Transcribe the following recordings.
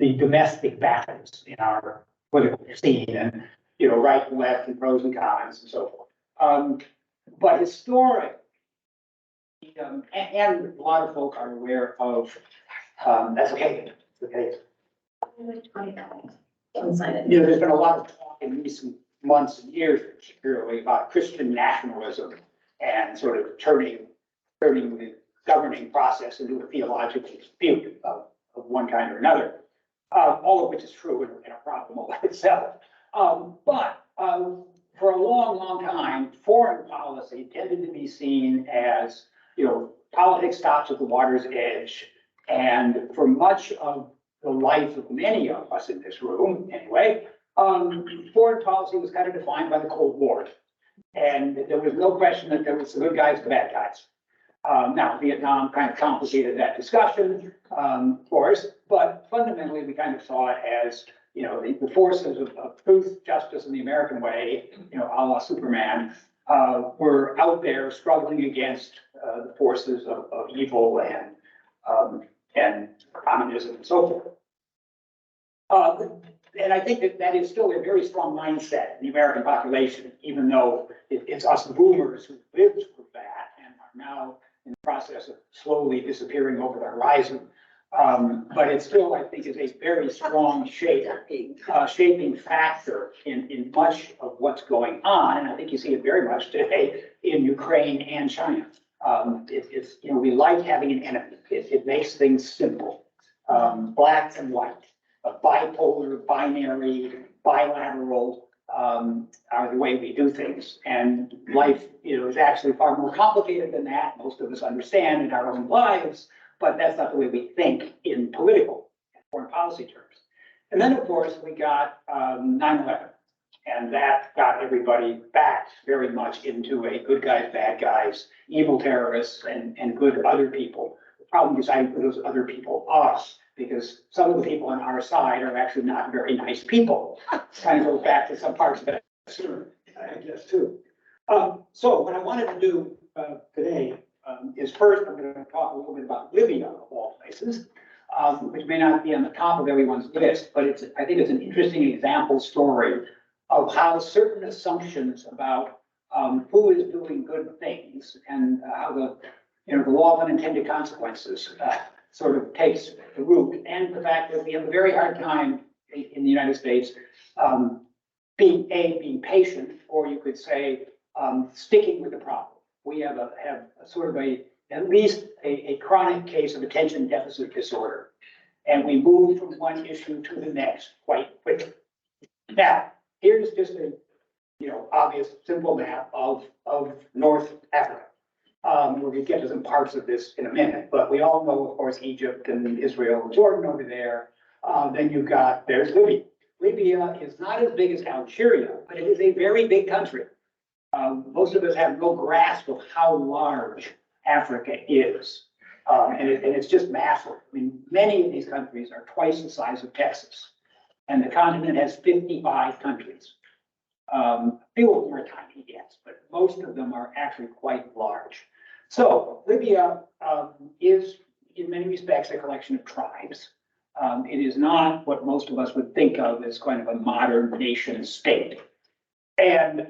the domestic battles in our political scene, and right and left and pros and cons and so forth. But historic, and a lot of folk are aware of. That's okay. Okay. There's been a lot of talk in recent months and years, particularly about Christian nationalism and sort of turning the governing process into a theological dispute of one kind or another, all of which is true and a problem all by itself. But for a long, long time, foreign policy tended to be seen as, politics stops at the water's edge. And for much of the life of many of us in this room, anyway, foreign policy was kind of defined by the Cold War. And there was no question that there was the good guys and the bad guys. Now, Vietnam kind of complicated that discussion, of course, but fundamentally we kind of saw it as, the forces of truth, justice, and the American way, a la Superman, were out there struggling against the forces of evil and communism and so forth. And I think that is still a very strong mindset in the American population, even though it's us boomers who lived through that and are now in the process of slowly disappearing over the horizon. But it still, I think, is a very strong shaping factor in much of what's going on. And I think you see it very much today in Ukraine and China. We like having an enemy. It makes things simple. Black and white, bipolar, binary, bilateral are the way we do things. And life, is actually far more complicated than that. Most of us understand in our own lives, but that's not the way we think in political and foreign policy terms. And then, of course, we got 9/11. And that got everybody back very much into a good guys, bad guys, evil terrorists, and good other people. The problem is I those other people us, because some of the people on our side are actually not very nice people. Kind of goes back to some parts of it, I guess, too. So what I wanted to do today is first, I'm going to talk a little bit about Libya, of all places, which may not be on the top of everyone's list, but I think it's an interesting example story of how certain assumptions about who is doing good things and how the law of unintended consequences sort of takes the root, and the fact that we have a very hard time in the United States being patient, or you could say sticking with the problem. We have sort of at least a chronic case of attention deficit disorder, and we move from one issue to the next quite quickly. Now, here's just a obvious simple map of North Africa. We're going to get to some parts of this in a minute, but we all know, of course, Egypt and Israel and Jordan over there. Then there's Libya. Libya is not as big as Algeria, but it is a very big country. Most of us have no grasp of how large Africa is. And it's just massive. I mean, many of these countries are twice the size of Texas. And the continent has 55 countries. A few of them are tiny, yes, but most of them are actually quite large. So Libya is, in many respects, a collection of tribes. It is not what most of us would think of as kind of a modern nation state. And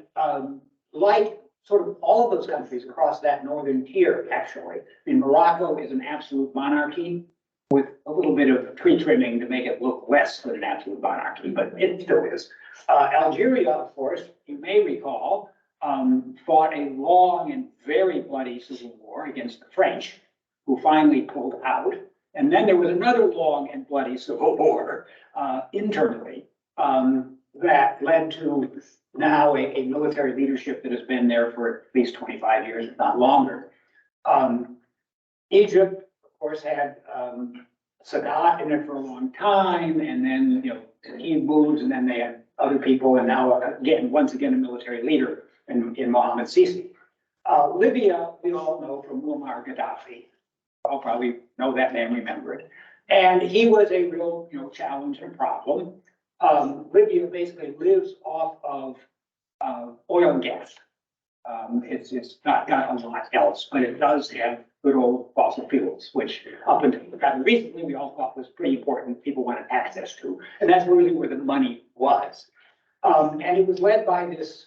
like sort of all of those countries across that northern tier, actually, I mean, Morocco is an absolute monarchy with a little bit of tree trimming to make it look less than an absolute monarchy, but it still is. Algeria, of course, you may recall, fought a long and very bloody civil war against the French, who finally pulled out. And then there was another long and bloody civil war internally that led to now a military leadership that has been there for at least 25 years, if not longer. Egypt, of course, had Sadat in it for a long time, and then he moves, and then they had other people, and now once again a military leader in Mohammed Sisi. Libya, we all know from Muammar Gaddafi. I'll probably know that name, remember it. And he was a real challenge and problem. Libya basically lives off of oil and gas. It's not got a lot else, but it does have good old fossil fuels, which up until rather recently, we all thought was pretty important, people wanted access to. And that's really where the money was. And it was led by this,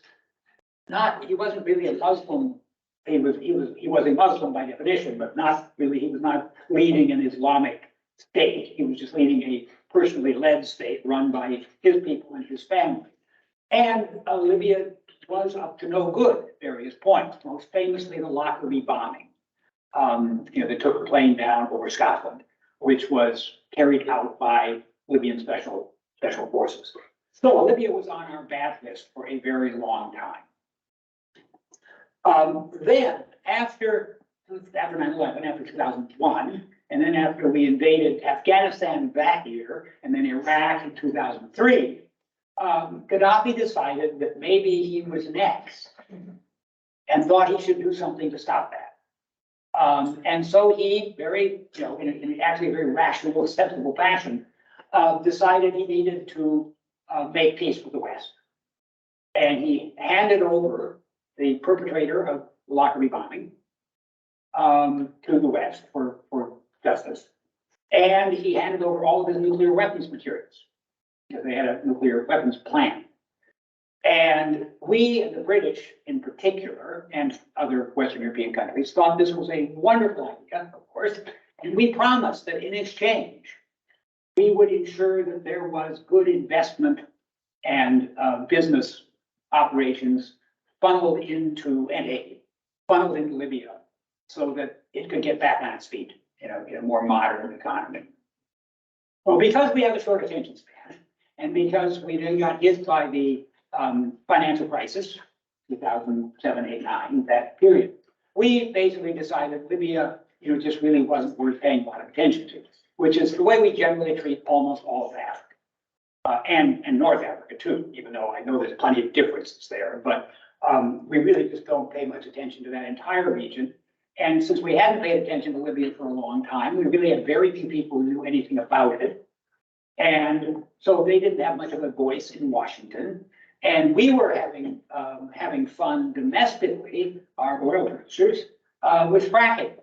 he wasn't really a Muslim. He was a Muslim by definition, but not really, he was not leading an Islamic state. He was just leading a personally led state run by his people and his family. And Libya was up to no good at various points, most famously the Lockerbie bombing. They took a plane down over Scotland, which was carried out by Libyan special forces. So Libya was on our bad list for a very long time. Then after 9/11, after 2001, and then after we invaded Afghanistan that year, and then Iraq in 2003, Gaddafi decided that maybe he was next and thought he should do something to stop that. And so he in actually a very rational, sensible fashion, decided he needed to make peace with the West. And he handed over the perpetrator of the Lockerbie bombing to the West for justice. And he handed over all of his nuclear weapons materials, because they had a nuclear weapons plan. And we, and the British in particular, and other Western European countries, thought this was a wonderful idea, of course, and we promised that in exchange, we would ensure that there was good investment and business operations funneled into Libya, so that it could get back on its feet, in a more modern economy. Well, because we have a short attention span, and because we then got hit by the financial crisis, 2007, 8, 9, that period, we basically decided Libya, just really wasn't worth paying a lot of attention to, which is the way we generally treat almost all of Africa, and North Africa too, even though I know there's plenty of differences there, but we really just don't pay much attention to that entire region. And since we hadn't paid attention to Libya for a long time, we really had very few people who knew anything about it. And so they didn't have much of a voice in Washington. And we were having fun domestically, our oil producers, with fracking.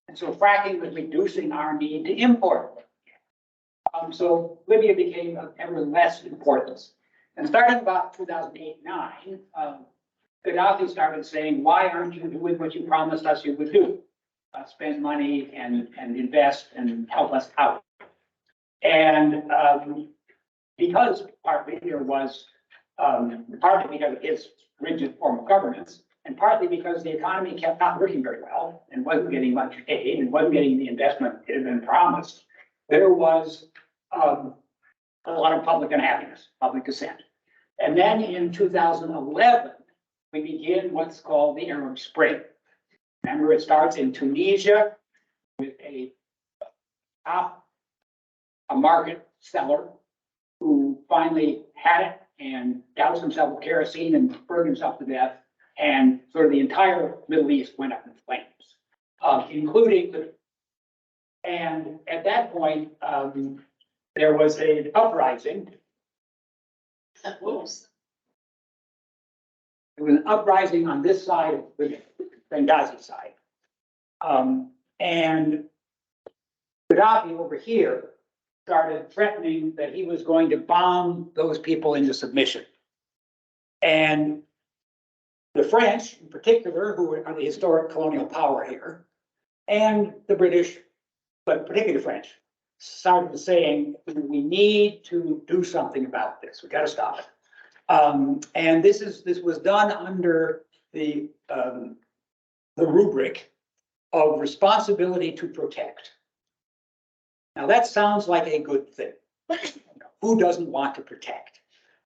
And so fracking was reducing our need to import. So Libya became of ever less importance. And starting about 2008-9, Gaddafi started saying, why aren't you doing what you promised us you would do? Spend money and invest and help us out. And because partly there was, partly because of his rigid form of governance, and partly because the economy kept not working very well and wasn't getting much aid and wasn't getting the investment it had been promised, there was a lot of public unhappiness, public dissent. And then in 2011, we begin what's called the Arab Spring. Remember, it starts in Tunisia with a market seller who finally had it and doused himself with kerosene and burned himself to death, and sort of the entire Middle East went up in flames, and at that point, there was an uprising. There was an uprising on this side of the Benghazi side. And Gaddafi over here started threatening that he was going to bomb those people into submission. And the French, in particular, who are the historic colonial power here, and the British, but particularly the French, started saying, we need to do something about this. We got to stop it. And this was done under the rubric of responsibility to protect. Now that sounds like a good thing. Who doesn't want to protect?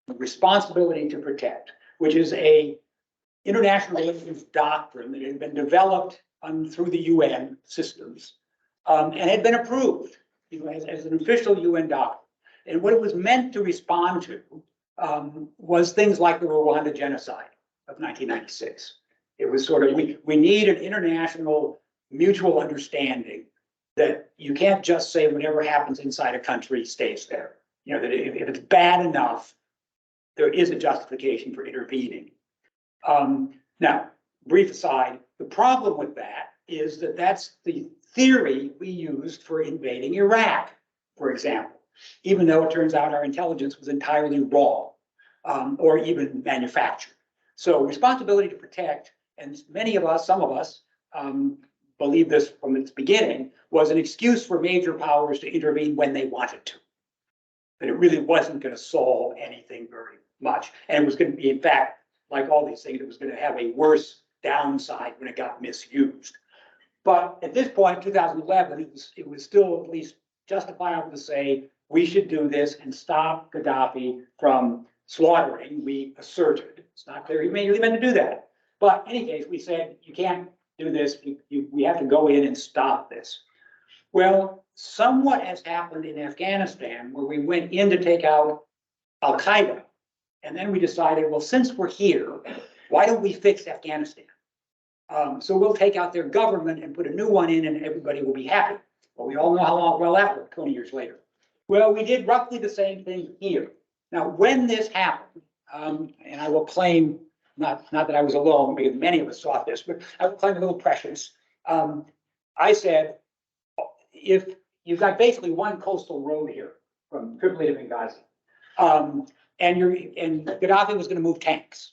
The responsibility to protect, which is a international relations doctrine that had been developed through the UN systems, and had been approved, as an official UN doctrine. And what it was meant to respond to was things like the Rwanda genocide of 1996. It was sort of, we need an international mutual understanding that you can't just say whatever happens inside a country stays there. That if it's bad enough, there is a justification for intervening. Now, brief aside, the problem with that is that that's the theory we used for invading Iraq, for example, even though it turns out our intelligence was entirely wrong, or even manufactured. So responsibility to protect, and many of us, some of us, believe this from its beginning, was an excuse for major powers to intervene when they wanted to. That it really wasn't going to solve anything very much. And it was going to be, in fact, like all these things, it was going to have a worse downside when it got misused. But at this point, 2011, it was still at least justifiable to say we should do this and stop Gaddafi from slaughtering. We asserted, it's not clear he really meant to do that. But in any case, we said, you can't do this. We have to go in and stop this. Well, somewhat has happened in Afghanistan, where we went in to take out Al-Qaeda. And then we decided, well, since we're here, why don't we fix Afghanistan? So we'll take out their government and put a new one in and everybody will be happy. Well, we all know how long, well, that worked 20 years later. Well, we did roughly the same thing here. Now, when this happened, and I will claim, not that I was alone, because many of us saw this, but I will claim a little precious. I said, if you've got basically one coastal road here from Tripoli to Benghazi, and Gaddafi was going to move tanks.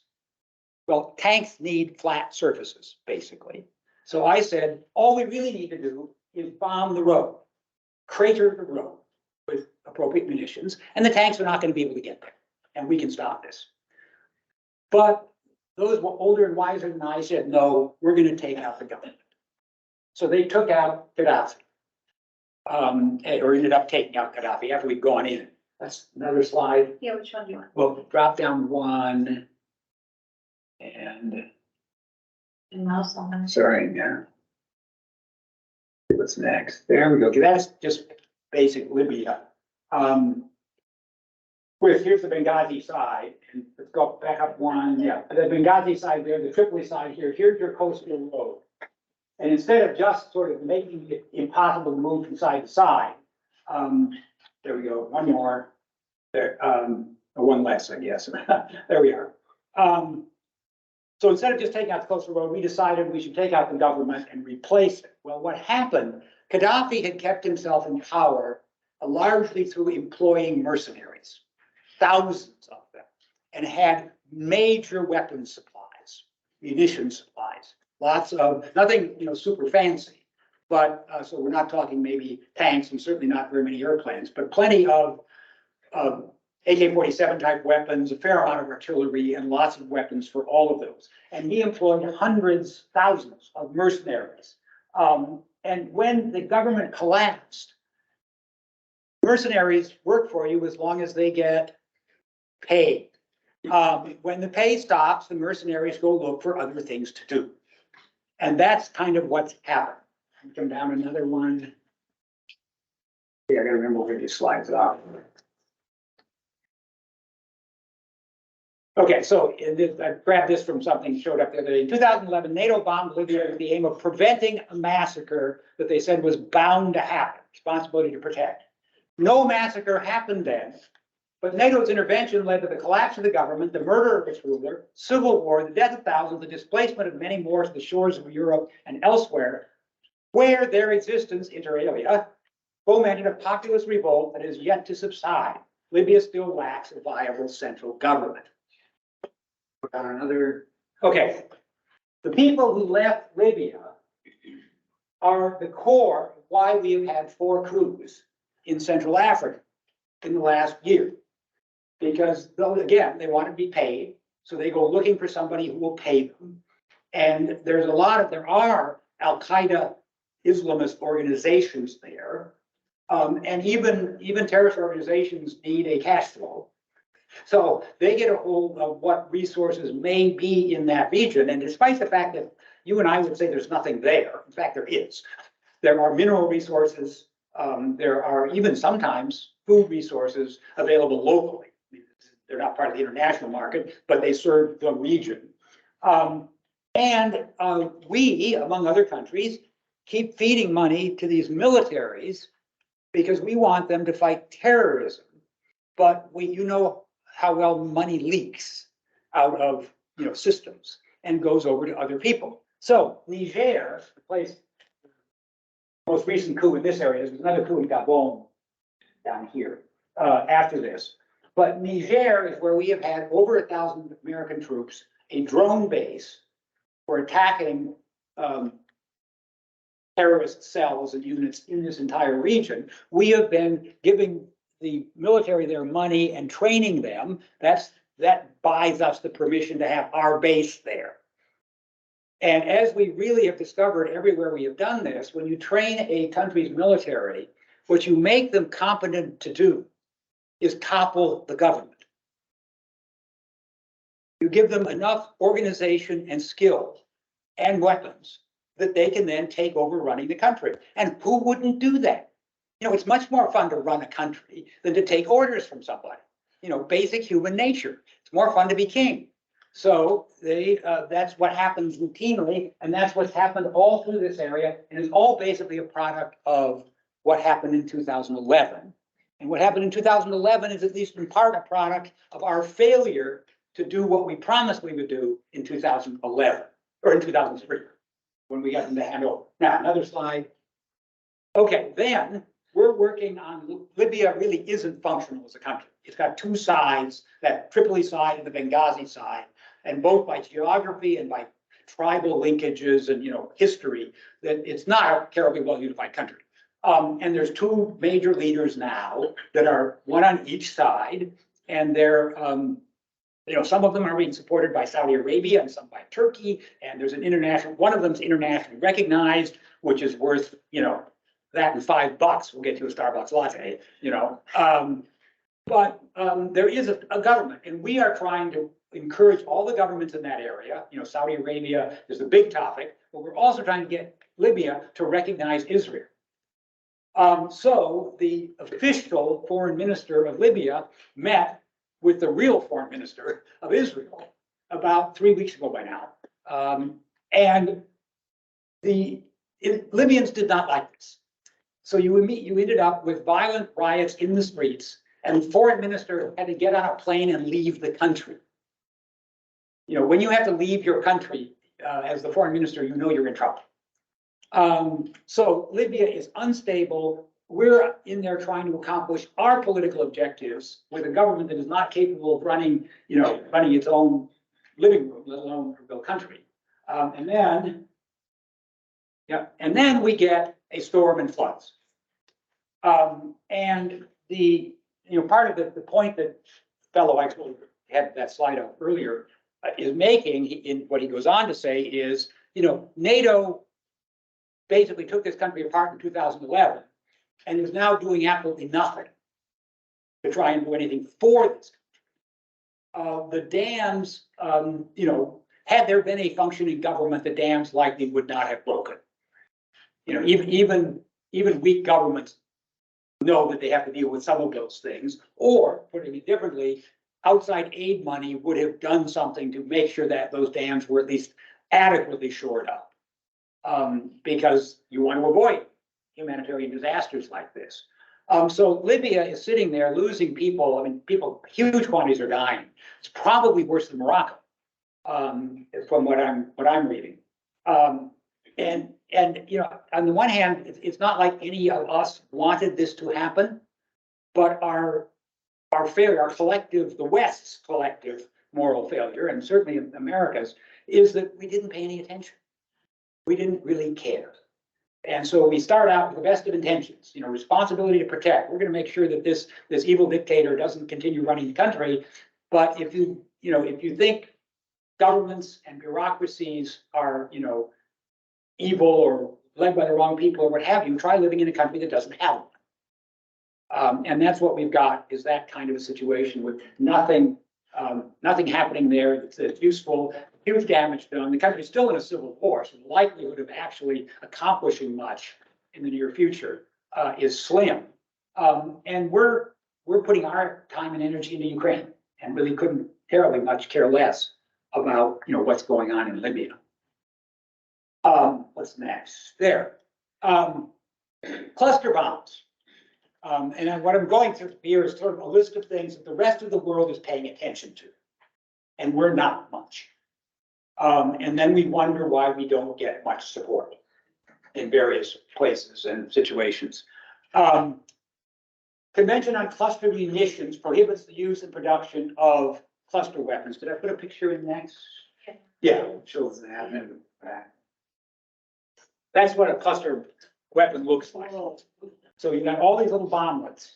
Well, tanks need flat surfaces, basically. So I said, all we really need to do is bomb the road, crater the road with appropriate munitions, and the tanks are not going to be able to get there, and we can stop this. But those were older and wiser than I said, no, we're going to take out the government. So they took out Gaddafi, or ended up taking out Gaddafi after we'd gone in. That's another slide. Yeah, which one do you want? We'll drop down one. And mouse on them. sorry, yeah. What's next? There we go. Okay, that's just basic Libya. Here's the Benghazi side, and let's go back up one. Yeah, the Benghazi side there, the Tripoli side here. Here's your coastal road. And instead of just sort of making it impossible to move from side to side, there we go. One more. There, one less, I guess. There we are. So instead of just taking out the coastal road, we decided we should take out the government and replace it. Well, what happened, Gaddafi had kept himself in power largely through employing mercenaries, thousands of them, and had major weapons supplies, munition supplies, lots of, nothing, super fancy, but so we're not talking maybe tanks and certainly not very many airplanes, but plenty of AK-47 type weapons, a fair amount of artillery, and lots of weapons for all of those. And he employed hundreds, thousands of mercenaries. And when the government collapsed, mercenaries work for you as long as they get paid. When the pay stops, the mercenaries go look for other things to do. And that's kind of what's happened. Come down another one. Yeah, I gotta remember where these slides are. Okay, so I grabbed this from something showed up the other day. In 2011, NATO bombed Libya with the aim of preventing a massacre that they said was bound to happen, responsibility to protect. No massacre happened then, but NATO's intervention led to the collapse of the government, the murder of its ruler, civil war, the death of thousands, the displacement of many more to the shores of Europe and elsewhere, where their existence, inter alia, fomented a populist revolt that is yet to subside. Libya still lacks a viable central government. Okay, the people who left Libya are the core of why we have had 4 coups in Central Africa in the last year. Because, again, they want to be paid, so they go looking for somebody who will pay them. And there are Al-Qaeda Islamist organizations there, and even terrorist organizations need a cash flow. So they get a hold of what resources may be in that region. And despite the fact that you and I would say there's nothing there, in fact, there is. There are mineral resources. There are even sometimes food resources available locally. They're not part of the international market, but they serve the region. We, among other countries, keep feeding money to these militaries because we want them to fight terrorism. But you know how well money leaks out of systems. and goes over to other people. So Niger, the place, most recent coup in this area, there's another coup in Gabon down here after this. But Niger is where we have had over 1,000 American troops, a drone base for attacking terrorist cells and units in this entire region. We have been giving the military their money and training them. That buys us the permission to have our base there. And as we really have discovered everywhere we have done this, when you train a country's military, what you make them competent to do is topple the government. You give them enough organization and skill and weapons that they can then take over running the country. And who wouldn't do that? You know, it's much more fun to run a country than to take orders from somebody. You know, basic human nature. It's more fun to be king. So that's what happens routinely, and that's what's happened all through this area, and it's all basically a product of what happened in 2011. And what happened in 2011 is at least in part a product of our failure to do what we promised we would do in 2011, or in 2003, when we got them to hand over. Now, another slide. Okay, then we're working on, Libya really isn't functional as a country. It's got two sides, that Tripoli side and the Benghazi side, and both by geography and by tribal linkages and, you know, history, that it's not a terribly well unified country. And there's two major leaders now that are one on each side, and they're, you know, some of them are being supported by Saudi Arabia and some by Turkey, and there's an international, one of them's internationally recognized, which is worth, you know, that and $5 will get you a Starbucks latte, you know. But there is a government, and we are trying to encourage all the governments in that area. You know, Saudi Arabia is the big topic, but we're also trying to get Libya to recognize Israel. So the official foreign minister of Libya met with the real foreign minister of Israel about 3 weeks ago by now. And the Libyans did not like this. So you ended up with violent riots in the streets, and the foreign minister had to get on a plane and leave the country. You know, when you have to leave your country as the foreign minister, you know you're in trouble. So Libya is unstable. We're in there trying to accomplish our political objectives with a government that is not capable of running, you know, running its own living room, let alone a real country. And then we get a storm and floods. And the, you know, part of the point that fellow actually had that slide up earlier is making, in what he goes on to say is, you know, NATO basically took this country apart in 2011 and is now doing absolutely nothing to try and do anything for this country. The dams, you know, had there been a functioning government, the dams likely would not have broken. You know, even weak governments know that they have to deal with some of those things, or putting it differently, outside aid money would have done something to make sure that those dams were at least adequately shored up. Because you want to avoid humanitarian disasters like this. So Libya is sitting there losing people. I mean, huge quantities are dying. It's probably worse than Morocco, from what I'm reading. And you know, on the one hand, it's not like any of us wanted this to happen, but our failure, our collective, the West's collective moral failure, and certainly America's, is that we didn't pay any attention. We didn't really care. And so we start out with the best of intentions, you know, responsibility to protect. We're going to make sure that this evil dictator doesn't continue running the country. But if you think governments and bureaucracies are, you know, evil or led by the wrong people or what have you, try living in a country that doesn't have one. And that's what we've got, is that kind of a situation with nothing happening there that's useful, huge damage done. The country's still in a civil war, so the likelihood of actually accomplishing much in the near future is slim. And we're putting our time and energy into Ukraine, and really couldn't terribly much care less about, you know, what's going on in Libya. What's next? There. Cluster bombs. And what I'm going through here is sort of a list of things that the rest of the world is paying attention to, and we're not much. And then we wonder why we don't get much support in various places and situations. Convention on Cluster Munitions prohibits the use and production of cluster weapons. Did I put a picture in next? Okay. Yeah, it shows that in the back. That's what a cluster weapon looks like. So you got all these little bomblets.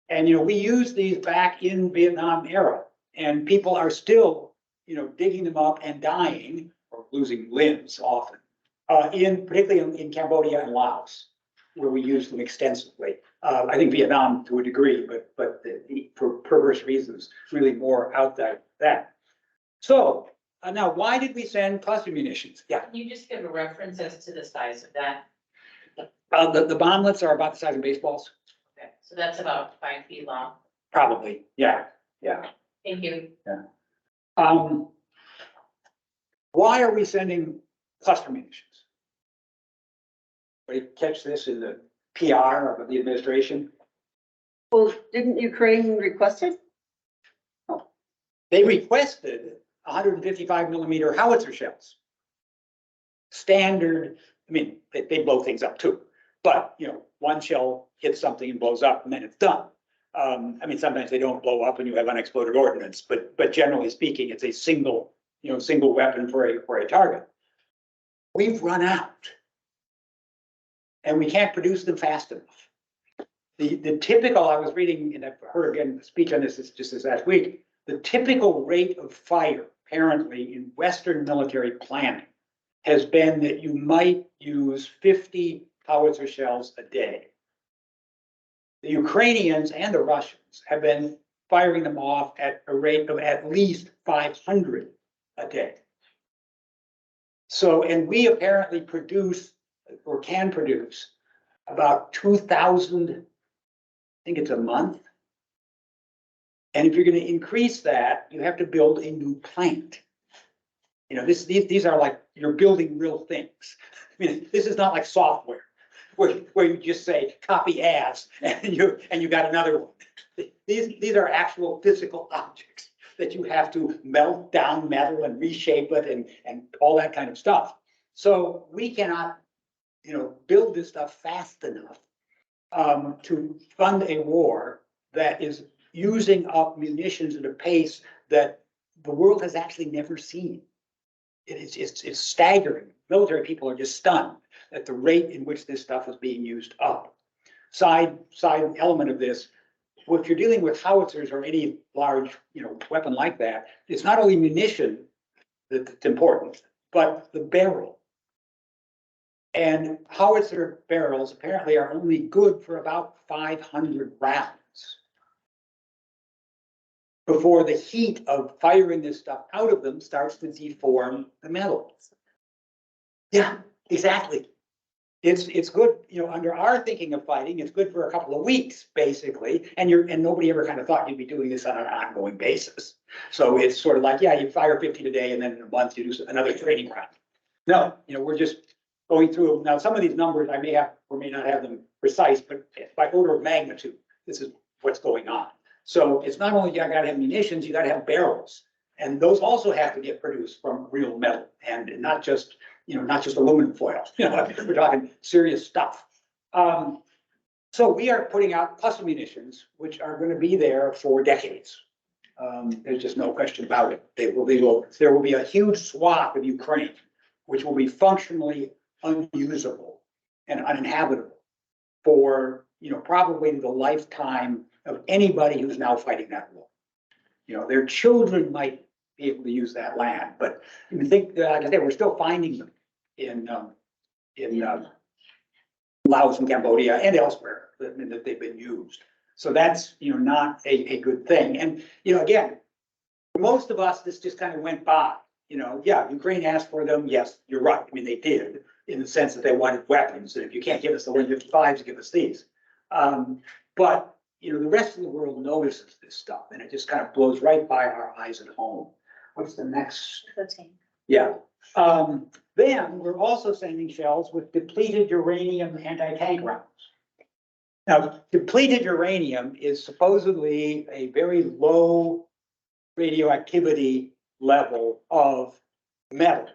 And, we used these back in Vietnam era, and people are still, digging them up and dying or losing limbs often, particularly in Cambodia and Laos, where we used them extensively. I think Vietnam to a degree, but for perverse reasons, really more out there that. So now, why did we send cluster munitions? Yeah, Can you just give a reference as to the size of that? the bomblets are about the size of baseballs, Okay, so that's about 5 feet long. probably. Yeah. Thank you. Why are we sending cluster munitions? Anybody catch this in the PR of the administration? Well, didn't Ukraine request it? They requested 155 millimeter howitzer shells. Standard, they blow things up too, but one shell hits something and blows up and then it's done. Sometimes they don't blow up and you have unexploded ordnance, but generally speaking, it's a single weapon for a target. We've run out. And we can't produce them fast enough. The typical, I was reading, and I've heard again a speech on this just this last week, the typical rate of fire, apparently, in Western military planning has been that you might use 50 howitzer shells a day. The Ukrainians and the Russians have been firing them off at a rate of at least 500 a day. So, and we apparently produce or can produce about 2,000, I think it's a month. And if you're going to increase that, you have to build a new plant. These are like, you're building real things. This is not like software where you just say copy as and you got another one. These are actual physical objects that you have to melt down metal and reshape it and all that kind of stuff. So we cannot build this stuff fast enough to fund a war that is using up munitions at a pace that the world has actually never seen. It's staggering. Military people are just stunned at the rate in which this stuff is being used up. Side element of this, if you're dealing with howitzers or any large weapon like that, it's not only munition that's important, but the barrel. And howitzer barrels apparently are only good for about 500 rounds before the heat of firing this stuff out of them starts to deform the metal. Yeah, exactly. It's good, under our thinking of fighting, it's good for a couple of weeks, basically, and nobody ever kind of thought you'd be doing this on an ongoing basis. So it's sort of like, yeah, you fire 50 a day, and then in a month you do another training round. No, we're just going through now. Some of these numbers I may have or may not have them precise, but by order of magnitude, this is what's going on. So it's not only you got to have munitions, you got to have barrels, and those also have to get produced from real metal and not just aluminum foil. We're talking serious stuff. So we are putting out cluster munitions, which are going to be there for decades. There's just no question about it. There will be a huge swath of Ukraine, which will be functionally unusable and uninhabitable for probably the lifetime of anybody who's now fighting that war. Their children might be able to use that land, but you think, like I said, we're still finding them in Laos and Cambodia and elsewhere that they've been used. So that's not a good thing. And again, for most of us, this just kind of went by. Yeah, Ukraine asked for them. Yes, you're right. They did, in the sense that they wanted weapons. And if you can't give us the 155s, give us these. But the rest of the world notices this stuff, and it just kind of blows right by our eyes at home. What's the next? 13. Yeah. Then we're also sending shells with depleted uranium anti-tank rounds. Now, depleted uranium is supposedly a very low radioactivity level of metal,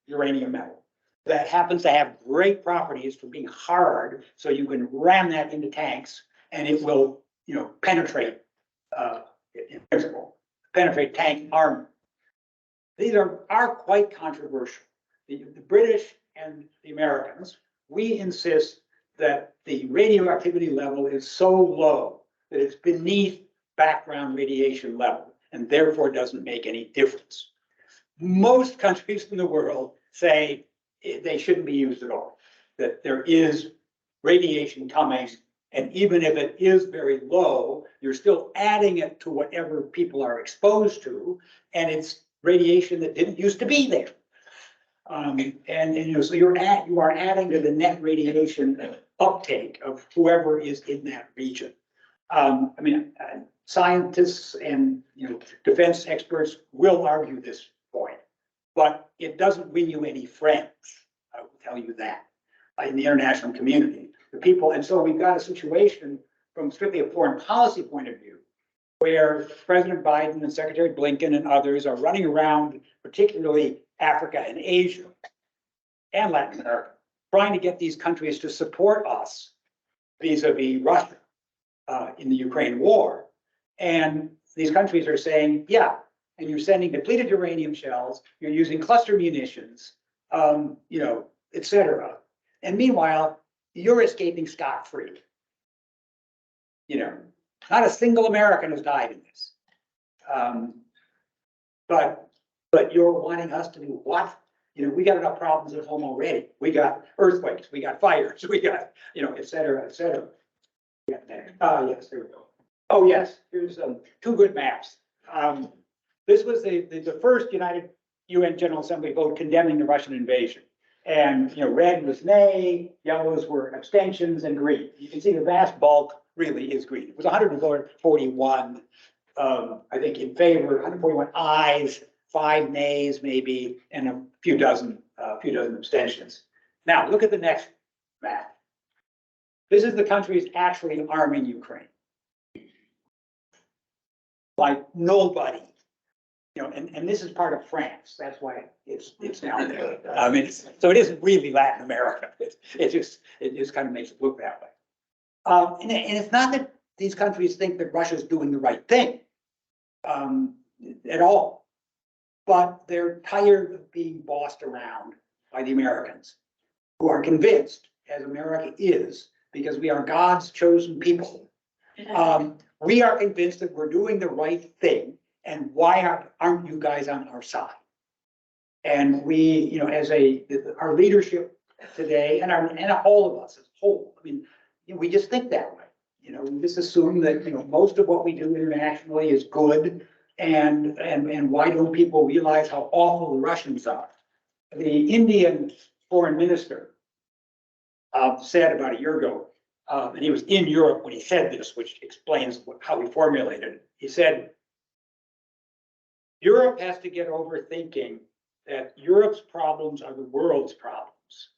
uranium metal, that happens to have great properties for being hard, so you can ram that into tanks and it will, penetrate, in principle, penetrate tank armor. These are quite controversial. The British and the Americans, we insist that the radioactivity level is so low that it's beneath background radiation level and therefore doesn't make any difference. Most countries in the world say they shouldn't be used at all, that there is radiation coming, and even if it is very low, you're still adding it to whatever people are exposed to, and it's radiation that didn't used to be there. So you are adding to the net radiation uptake of whoever is in that region. Scientists and, defense experts will argue this point, but it doesn't win you any friends. I will tell you that in the international community, the people. And so we've got a situation from strictly a foreign policy point of view, where President Biden and Secretary Blinken and others are running around, particularly Africa and Asia and Latin America, trying to get these countries to support us vis-a-vis Russia in the Ukraine war. And these countries are saying, yeah, and you're sending depleted uranium shells, you're using cluster munitions, et cetera. And meanwhile, you're escaping scot-free. Not a single American has died in this. But you're wanting us to do what? We got enough problems at home already. We got earthquakes, we got fires, we got, et cetera, et cetera. Yes, there we go. Oh, yes, here's two good maps. This was the first United UN General Assembly vote condemning the Russian invasion. And, red was nay, yellows were abstentions, and green. You can see the vast bulk really is green. It was 141, I think, in favor, 141 ayes, 5 nays maybe, and a few dozen abstentions. Now, look at the next map. This is the countries actually arming Ukraine. Like nobody, and this is part of France. That's why it's down there. So it isn't really Latin America. It just kind of makes it look that way. And it's not that these countries think that Russia's doing the right thing at all, but they're tired of being bossed around by the Americans, who are convinced, as America is, because we are God's chosen people. We are convinced that we're doing the right thing, and why aren't you guys on our side? And we, as our leadership today, and all of us as a whole, we just think that way. We just assume that most of what we do internationally is good, and why don't people realize how awful the Russians are? The Indian foreign minister said about a year ago, and he was in Europe when he said this, which explains how he formulated it. He said, Europe has to get over thinking that Europe's problems are the world's problems,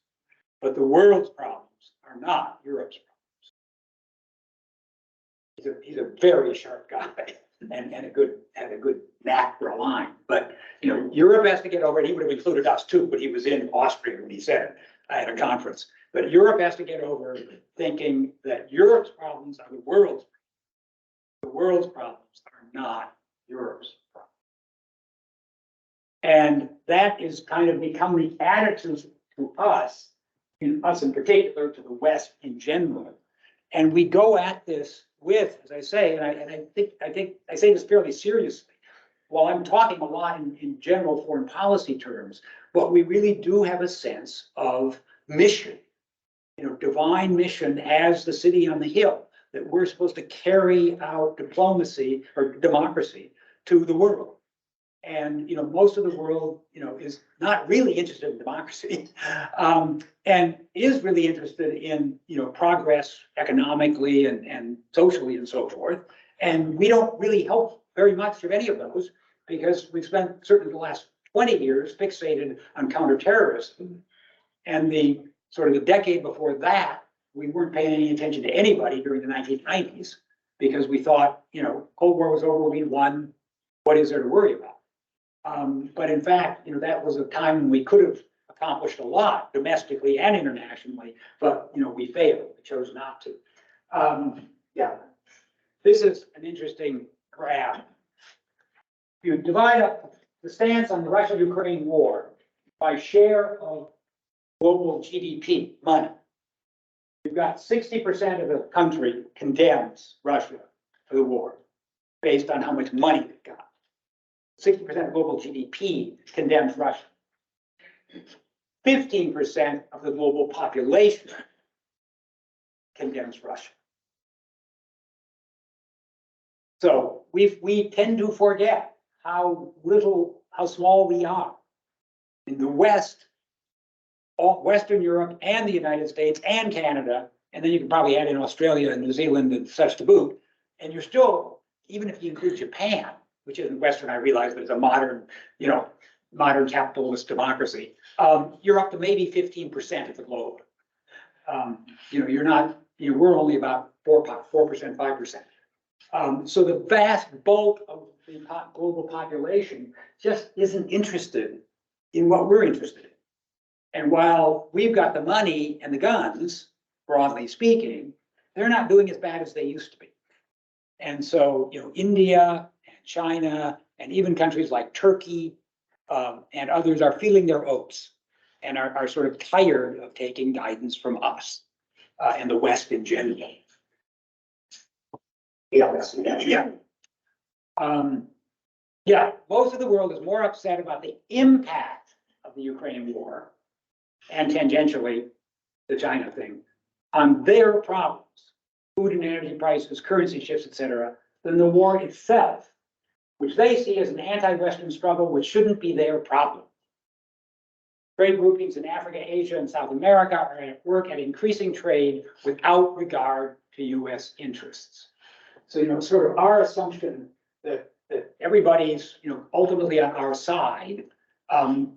but the world's problems are not Europe's problems. He's a very sharp guy and a good knack for a line. But Europe has to get over it. He would have included us too, but he was in Austria when he said it at a conference. But Europe has to get over thinking that Europe's problems are the world's problems. The world's problems are not Europe's problems. And that is kind of become the attitude to us in particular, to the West in general. And we go at this with, as I say, and I think I say this fairly seriously. While I'm talking a lot in general foreign policy terms, but we really do have a sense of mission, divine mission as the city on the hill, that we're supposed to carry out diplomacy or democracy to the world. And, most of the world, is not really interested in democracy, and is really interested in, progress economically and socially and so forth. And we don't really help very much of any of those, because we've spent certainly the last 20 years fixated on counterterrorism. And the decade before that, we weren't paying any attention to anybody during the 1990s, because we thought, Cold War was over, we won. What is there to worry about? But in fact, that was a time when we could have accomplished a lot domestically and internationally, but, we failed, we chose not to. Yeah, this is an interesting graph. You divide up the stance on the Russia-Ukraine war by share of global GDP, money. You've got 60% of the country condemns Russia for the war based on how much money it got. 60% of global GDP condemns Russia. 15% of the global population condemns Russia. So we tend to forget how small we are. In the West, Western Europe and the United States and Canada, and then you can probably add in Australia and New Zealand and such to boot, and you're still, even if you include Japan, which isn't Western, I realize, but it's a modern capitalist democracy, you're up to maybe 15% of the globe. We're only about 4%, 5%. So the vast bulk of the global population just isn't interested in what we're interested in. And while we've got the money and the guns, broadly speaking, they're not doing as bad as they used to be. And so, India and China and even countries like Turkey and others are feeling their oats and are sort of tired of taking guidance from us and the West in general. Most of the world is more upset about the impact of the Ukraine war and tangentially the China thing on their problems, food and energy prices, currency shifts, etc., than the war itself, which they see as an anti-Western struggle, which shouldn't be their problem. Trade groupings in Africa, Asia, and South America are at work at increasing trade without regard to US interests. So, sort of our assumption that everybody's, ultimately on our side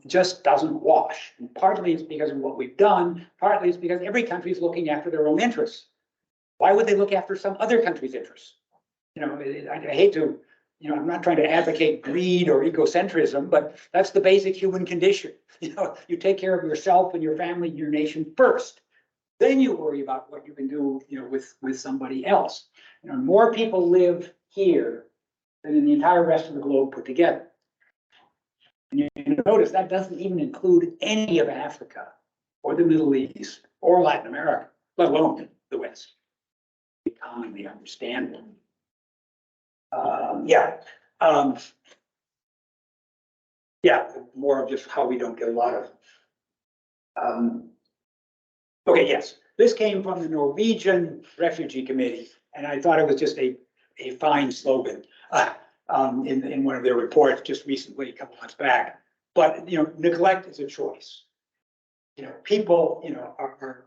just doesn't wash. And partly it's because of what we've done, partly it's because every country is looking after their own interests. Why would they look after some other country's interests? I hate to, I'm not trying to advocate greed or egocentrism, but that's the basic human condition. You take care of yourself and your family, your nation first. Then you worry about what you can do, with somebody else. More people live here than in the entire rest of the globe put together. And you notice that doesn't even include any of Africa or the Middle East or Latin America, let alone the West. We commonly understand them. More of just how we don't get a lot of. Okay, yes, this came from the Norwegian Refugee Committee, and I thought it was just a fine slogan in one of their reports just recently, a couple months back. But neglect is a choice. People are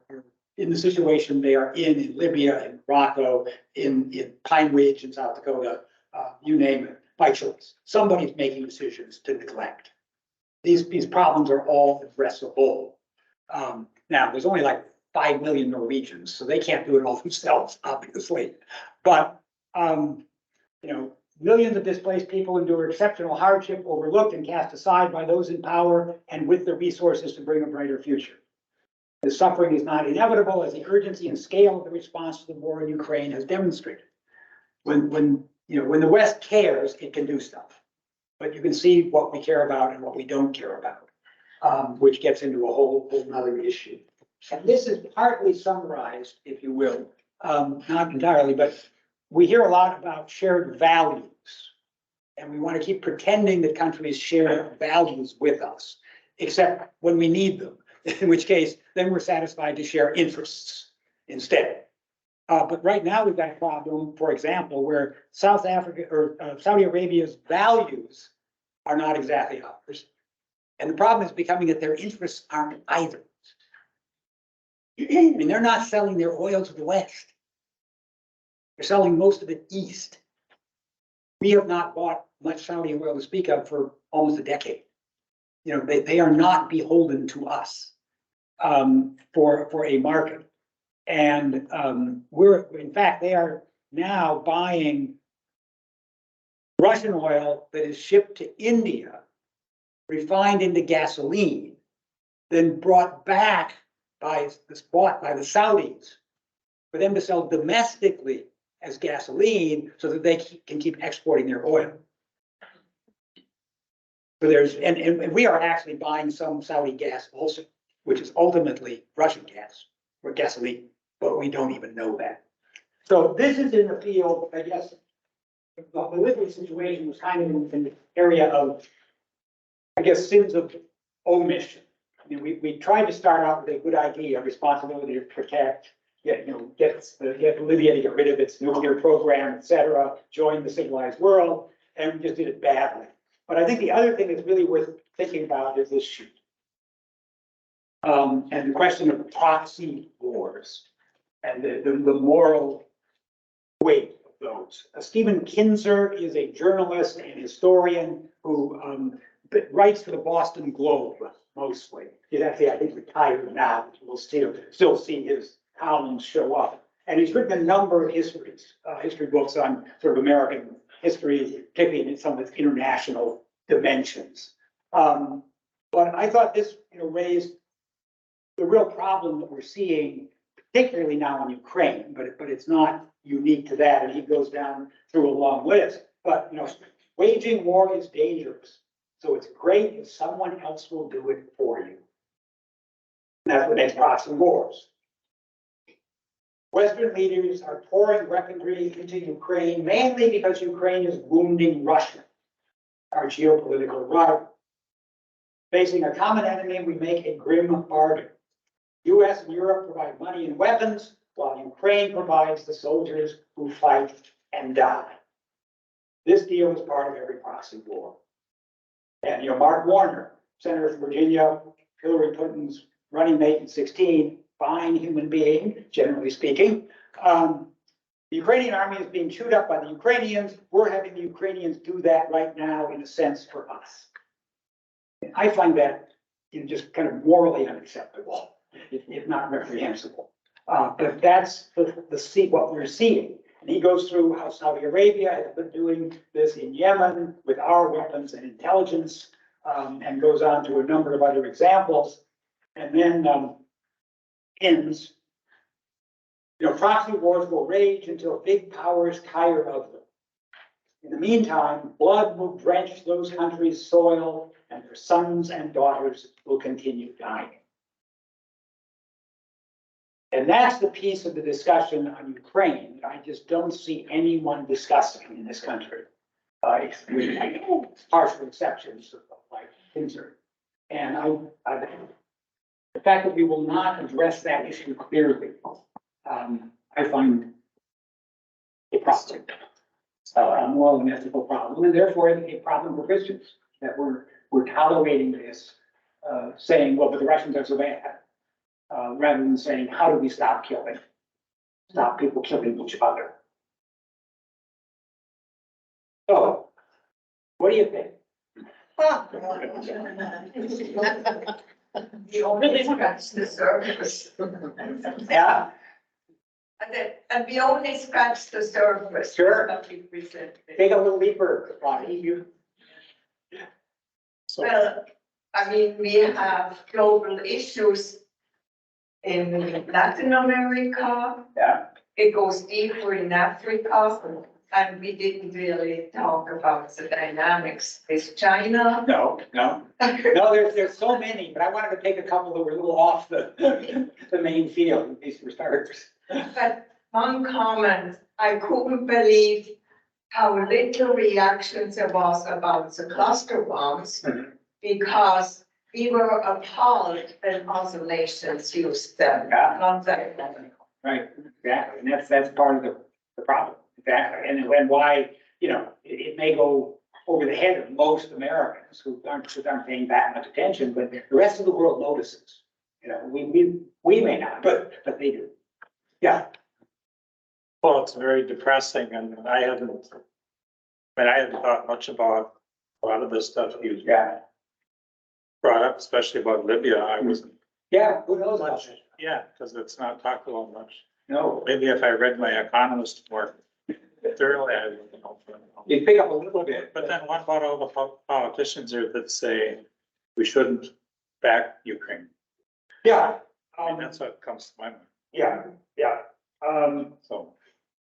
in the situation they are in Libya, in Morocco, in Pine Ridge, in South Dakota, you name it, by choice. Somebody's making decisions to neglect. These problems are all addressable. Now, there's only like 5 million Norwegians, so they can't do it all themselves, obviously. But millions of displaced people endure exceptional hardship, overlooked and cast aside by those in power and with the resources to bring a brighter future. The suffering is not inevitable, as the urgency and scale of the response to the war in Ukraine has demonstrated. When the West cares, it can do stuff. But you can see what we care about and what we don't care about, which gets into a whole other issue. And this is partly summarized, if you will, not entirely, but we hear a lot about shared values. And we want to keep pretending that countries share values with us, except when we need them, in which case, then we're satisfied to share interests instead. But right now we've got a problem, for example, where South Africa or Saudi Arabia's values are not exactly ours. And the problem is becoming that their interests aren't either. I mean, they're not selling their oil to the West. They're selling most of it east. We have not bought much Saudi oil to speak of for almost a decade. They are not beholden to us for a market. And in fact, they are now buying Russian oil that is shipped to India refined into gasoline, then brought back bought by the Saudis for them to sell domestically as gasoline so that they can keep exporting their oil. So and we are actually buying some Saudi gas also, which is ultimately Russian gas or gasoline, but we don't even know that. So this is in the field, I guess, the Libya situation was kind of in the area of, I guess, sins of omission. I mean, we tried to start out with a good idea, responsibility to protect, get Libya to get rid of its nuclear program, et cetera, join the civilized world, and we just did it badly. But I think the other thing that's really worth thinking about is this sheet. And the question of proxy wars and the moral weight of those. Stephen Kinzer is a journalist and historian who writes for the Boston Globe mostly. He's actually, I think, retired now, but we'll still see his columns show up. And he's written a number of history books on sort of American history, particularly in some of its international dimensions. But I thought this, raised the real problem that we're seeing, particularly now in Ukraine, but it's not unique to that. And he goes down through a long list. But waging war is dangerous. So it's great if someone else will do it for you. That's what makes proxy wars. Western leaders are pouring weaponry into Ukraine, mainly because Ukraine is wounding Russia, our geopolitical rival. Facing a common enemy, we make a grim bargain. US and Europe provide money and weapons, while Ukraine provides the soldiers who fight and die. This deal is part of every proxy war. And, Mark Warner, Senator from Virginia, Hillary Clinton's running mate in 2016, fine human being, generally speaking. The Ukrainian army is being chewed up by the Ukrainians. We're having the Ukrainians do that right now, in a sense, for us. I find that just kind of morally unacceptable, if not reprehensible. But that's what we're seeing. And he goes through how Saudi Arabia has been doing this in Yemen with our weapons and intelligence, and goes on to a number of other examples. And then ends, proxy wars will rage until big powers tire of them. In the meantime, blood will drench those countries' soil, and their sons and daughters will continue dying. And that's the piece of the discussion on Ukraine that I just don't see anyone discussing in this country. With partial exceptions like Kinzer. And the fact that we will not address that issue clearly, I find a problem. A moral and ethical problem, and therefore a problem for Christians, that we're tolerating this, saying, well, but the Russians are so bad, rather than saying, how do we stop people killing each other? So, what do you think? You only scratch the surface. Yeah, And we only scratch the surface. Sure. What we presented. take a little deeper, Bonnie. Well, I mean, we have global issues in Latin America. Yeah. It goes deeper in Africa, and we didn't really talk about the dynamics with China. No, there's so many, but I wanted to take a couple that were a little off the main field, in case for starters. But one comment, I couldn't believe how little reactions there was about the cluster bombs, because we were appalled when other nations used them, Yeah. not very many. Right, exactly, and that's part of the problem, exactly, and why, it may go over the head of most Americans who aren't paying that much attention, but the rest of the world notices. We may not, but they do. Yeah, Well, it's very depressing, and I hadn't thought much about a lot of this stuff you yeah, brought up, especially about Libya. I wasn't who knows how much? Yeah, because it's not talked about much. No, Maybe if I read my Economist more thoroughly, I would know. you pick up a little bit, But then what about all the politicians here that say, we shouldn't back Ukraine. Yeah, I mean, that's what comes to my mind, yeah, yeah. so.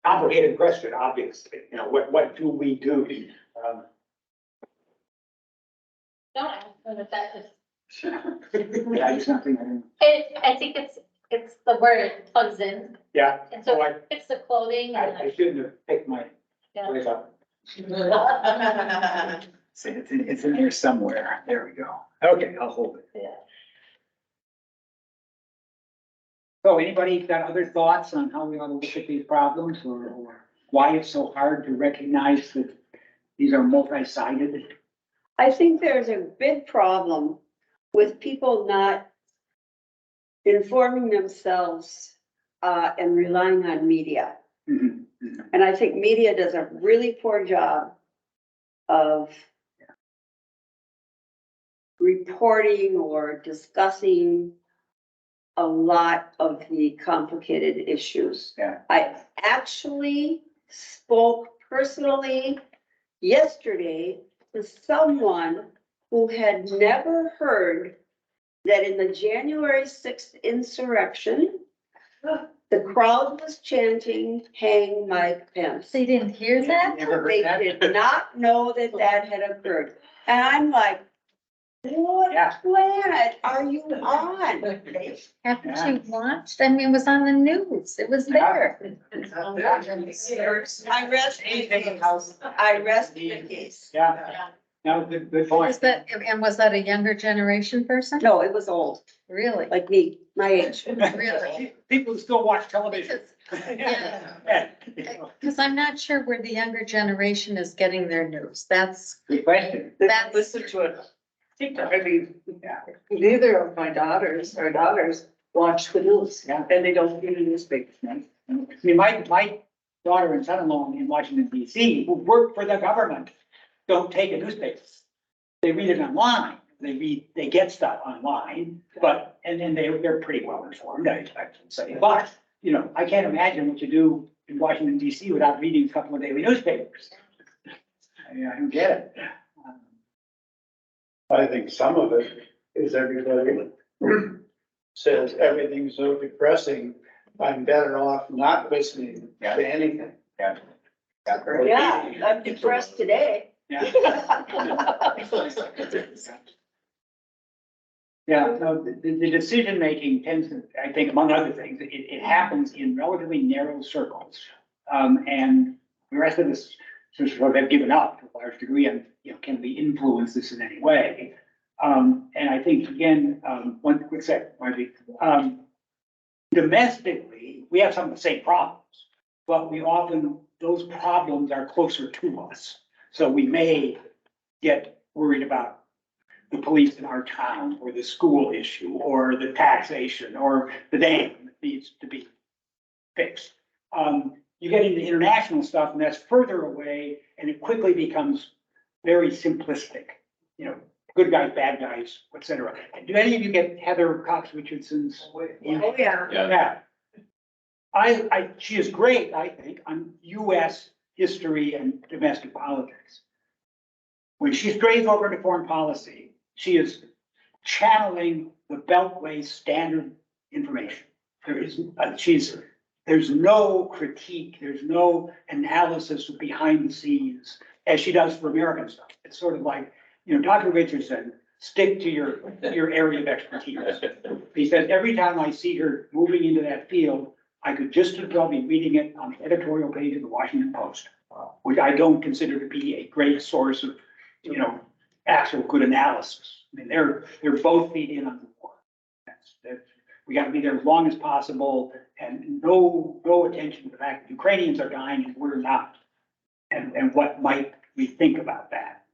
Complicated question, obviously, you know, what do we do? Um, Don't ask them if that is. Yeah, it's something I didn't, I think it's the word it plugs in, yeah, and so so it's the clothing and I shouldn't have picked my Yeah. place up. See, it's in here somewhere. There we go. Okay, I'll hold it. Yeah. So anybody got other thoughts on how we ought to look at these problems or why it's so hard to recognize that these are multi-sided? I think there's a big problem with people not informing themselves, and relying on media. Mhm, mhm. And I think media does a really poor job of reporting or discussing a lot of the complicated issues. Yeah. I actually spoke personally yesterday to someone who had never heard that in the January 6th insurrection, the crowd was chanting, "Hang Mike Pence." They didn't hear that? Never heard They that? did not know that that had occurred. And I'm like, what Yeah. planet are you on? Haven't Yeah. you watched? I mean, it was on the news. It was there. I rest the case. I rest the case. Yeah, no, good point. Was that, and was that a younger generation person? No, it was old, Really? like me, my age. Really? People who still watch television. Yeah. Yeah. Because I'm not sure where the younger generation is getting their news. That's, Good question. that's. Listen to it. TikTok. I mean, Yeah. neither of my daughters watch the news. Yeah. And they don't read the newspapers. I mean, my daughter and son-in-law in Washington DC, who work for the government, don't take a newspaper. They read it online. They get stuff online, but, and then they're pretty well informed, I should say. But, you know, I can't imagine what you do in Washington DC without reading a couple of daily newspapers. I mean, I don't get it. I think some of it is everybody says everything's so depressing, I'm better off not listening to anything. Yeah. Yeah, I'm depressed today. Yeah. Yeah, no, the decision-making tends to, I think, among other things, it happens in relatively narrow circles. And the rest of us sort of have given up to a large degree and, you know, can we influence this in any way? And I think, again, one quick second, Margie, domestically, we have some of the same problems, but we often, those problems are closer to us. So we may get worried about the police in our town, or the school issue, or the taxation, or the dam that needs to be fixed. You get into international stuff, and that's further away, and it quickly becomes very simplistic. You know, good guys, bad guys, et cetera. Do any of you get Heather Cox Richardson's? Oh, yeah. Yeah. She is great, I think, on US history and domestic politics. When she strays over to foreign policy, she is channeling the Beltway standard information. There's no critique, there's no analysis of behind the scenes as she does for American stuff. It's sort of like, you know, Dr. Richardson, stick to your area of expertise. Because every time I see her moving into that field, I could just as well be reading it on the editorial page of the Washington Post, which I don't consider to be a great source of, you know, actual good analysis. I mean, they're both feed in on the war. We got to be there as long as possible, and no attention to the fact that Ukrainians are dying and we're not, and what might we think about that.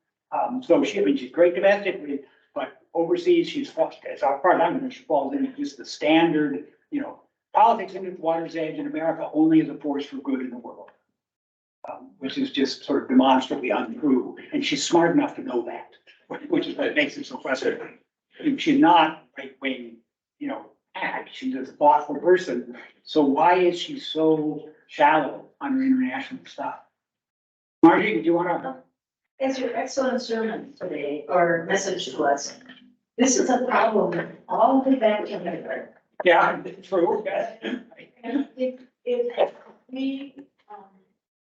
So she's great domestically, but overseas she's, as far as I'm concerned, she falls into just the standard, you know, politics into the water's edge in America only as a force for good in the world. Which is just sort of demonstrably untrue, and she's smart enough to know that, which is what makes it so frustrating. She's not right-wing, you know, act, she's a thoughtful person, so why is she so shallow on her international stuff? Margie, do you want to? It's your excellent sermon today, or message to us. This is a problem all the way back to Hitler. Yeah, true. And if we,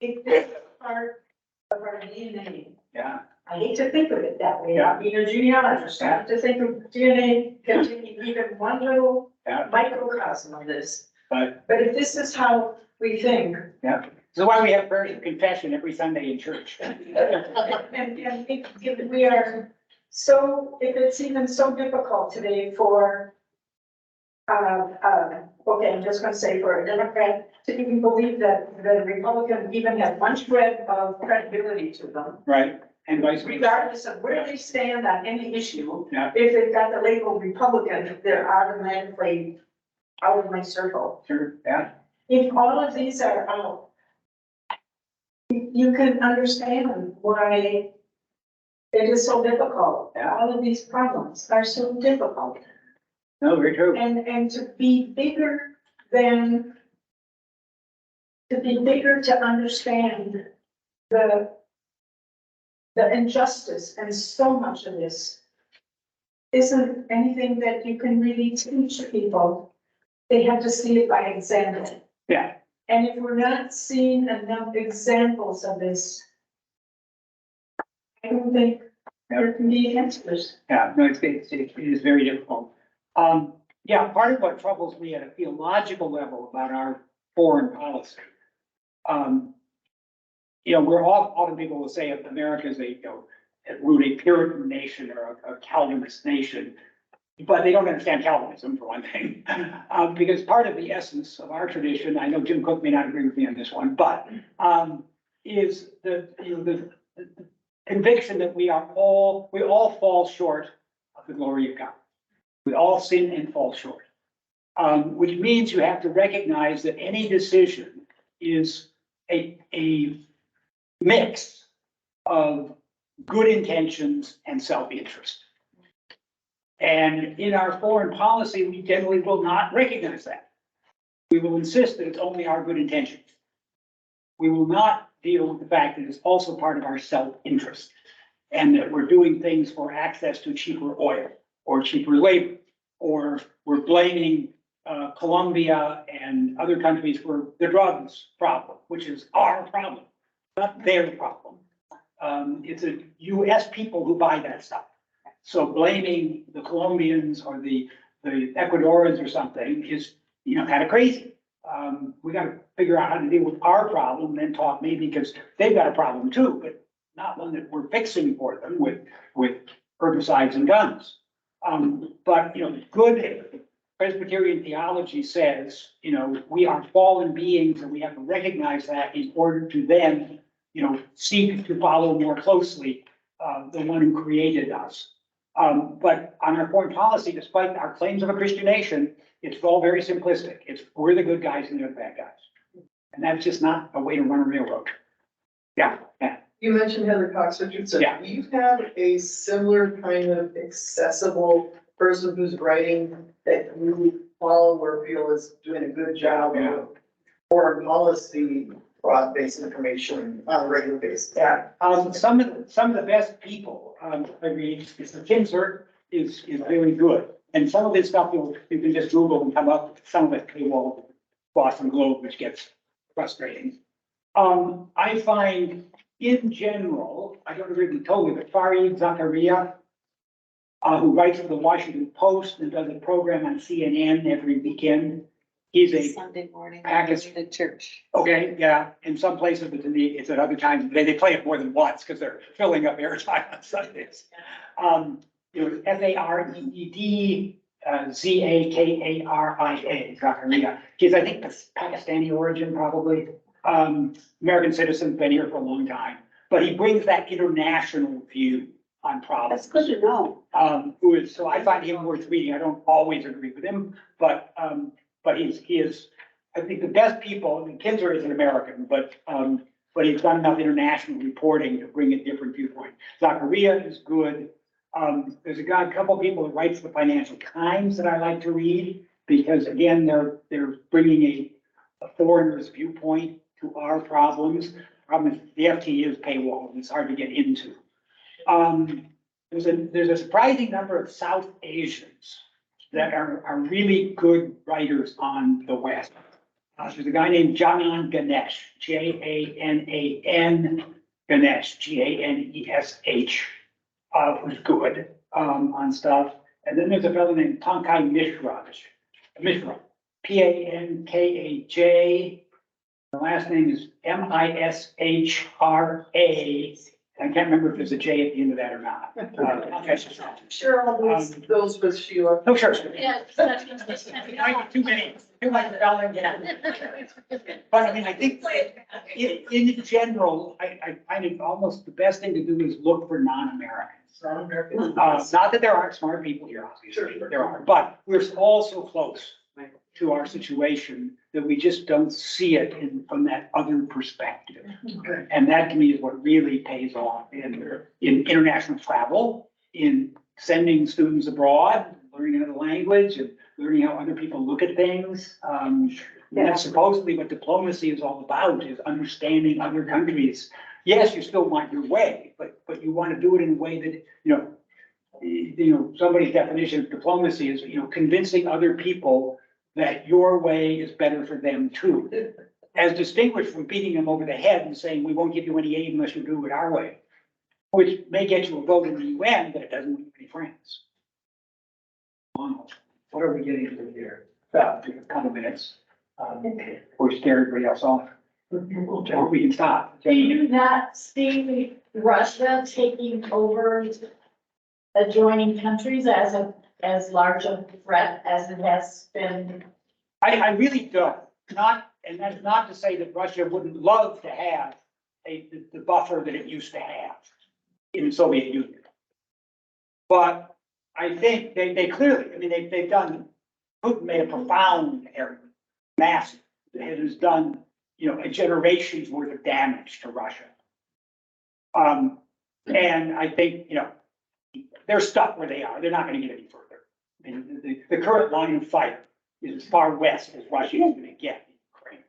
if this is part of our DNA, Yeah, I hate to think of it that way, Yeah. being a genealogist, I have to think of DNA containing even one little yeah, microcosm of this. but, But if this is how we think, yeah. This is why we have prayers of confession every Sunday in church. and if we are so, if it's even so difficult today for, okay, I'm just gonna say for a Democrat to even believe that the Republican even have one shred of credibility to them, Right, and vice versa. regardless of where they stand on any issue. Yeah. If they've got the label Republican, they're automatically out of my circle. Sure, yeah, If all of these are out, you can understand why it is so difficult. Yeah. All of these problems are so difficult. no, very true. And to be bigger than, to understand the injustice and so much of this isn't anything that you can really teach people. They have to see it by example. Yeah, And if we're not seeing enough examples of this, I don't think there can be answers. yeah, no, it is very difficult. Yeah, part of what troubles me at a theological level about our foreign policy. We're often people will say America is at root a Puritan nation or a Calvinist nation. But they don't understand Calvinism, for one thing, because part of the essence of our tradition, I know Jim Cook may not agree with me on this one, but is the conviction that we all fall short of the glory of God. We all sin and fall short, which means you have to recognize that any decision is a mix of good intentions and self-interest. And in our foreign policy, we generally will not recognize that. We will insist that it's only our good intentions. We will not deal with the fact that it's also part of our self-interest and that we're doing things for access to cheaper oil or cheaper labor, or we're blaming Colombia and other countries for the drugs problem, which is our problem, not their problem. It's a US people who buy that stuff. So blaming the Colombians or the Ecuadorians or something is, kind of crazy. We got to figure out how to deal with our problem, and then talk maybe because they've got a problem too, but not one that we're fixing for them with herbicides and guns. But good Presbyterian theology says, we are fallen beings and we have to recognize that in order to then, seek to follow more closely the one who created us. But on our foreign policy, despite our claims of a Christian nation, it's all very simplistic. It's we're the good guys and they're the bad guys. And that's just not a way to run a railroad. Yeah. You mentioned Heather Cox Richardson. Yeah. Do you have a similar kind of accessible person who's writing that you follow or feel is doing a good job Yeah. of foreign policy, broad-based information on a regular basis? Yeah, some of the best people, I read, Mr. Kinzer is really good. And some of this stuff you can just Google and come up, some of it paywall, Boston Globe, which gets frustrating. I find in general, I don't agree with totally, but Fareed Zakaria, who writes for the Washington Post and does a program on CNN every weekend. He's a Sunday morning, Pakistan- at church. Okay, yeah, in some places, but it's at other times, they play it more than once because they're filling up airtime on Sundays. Fareed, Zakaria, Zakaria. He's, I think, Pakistani origin, probably. American citizen, been here for a long time, but he brings that international view on problems. That's good to know. So I find him worth reading. I don't always agree with him, but he is, I think the best people, and Kinzer is an American, but he's done enough international reporting to bring a different viewpoint. Zakaria is good. There's a couple of people that writes the Financial Times that I like to read, because again, they're bringing a foreigner's viewpoint to our problems. Problem is the FT is paywall, and it's hard to get into. there's a surprising number of South Asians that are really good writers on the West. There's a guy named Janan Ganesh, Janan Ganesh, Ganesh, who's good on stuff. And then there's a fellow named Pankaj Mishra, Pankaj. The last name is Mishra. I can't remember if there's a J at the end of that or not. Sure, all those with Sheila. No, sure. Yeah. Too many spelling, yeah. But I mean, I think in general, I find it almost the best thing to do is look for non-Americans. Not that there aren't smart people here, obviously, there are, but we're all so close to our situation that we just don't see it from that other perspective. And that to me is what really pays off in international travel, in sending students abroad, learning another language and learning how other people look at things. And that's supposedly what diplomacy is all about, is understanding other countries. Yes, you still want your way, but you want to do it in a way that, somebody's definition of diplomacy is, convincing other people that your way is better for them too. As distinguished from beating them over the head and saying, we won't give you any aid unless you do it our way, which may get you a vote in the UN, but it doesn't win you any friends. What are we getting to here? A couple minutes. Or scare everybody else off. We can stop. Do you not see Russia taking over adjoining countries as large a threat as it has been? I really don't. And that's not to say that Russia wouldn't love to have the buffer that it used to have in the Soviet Union. But I think they clearly, they've done, Putin made a profound error, massive. It has done, a generation's worth of damage to Russia. And I think, they're stuck where they are. They're not going to get any further. The current line of fire is as far west as Russia is going to get in Ukraine.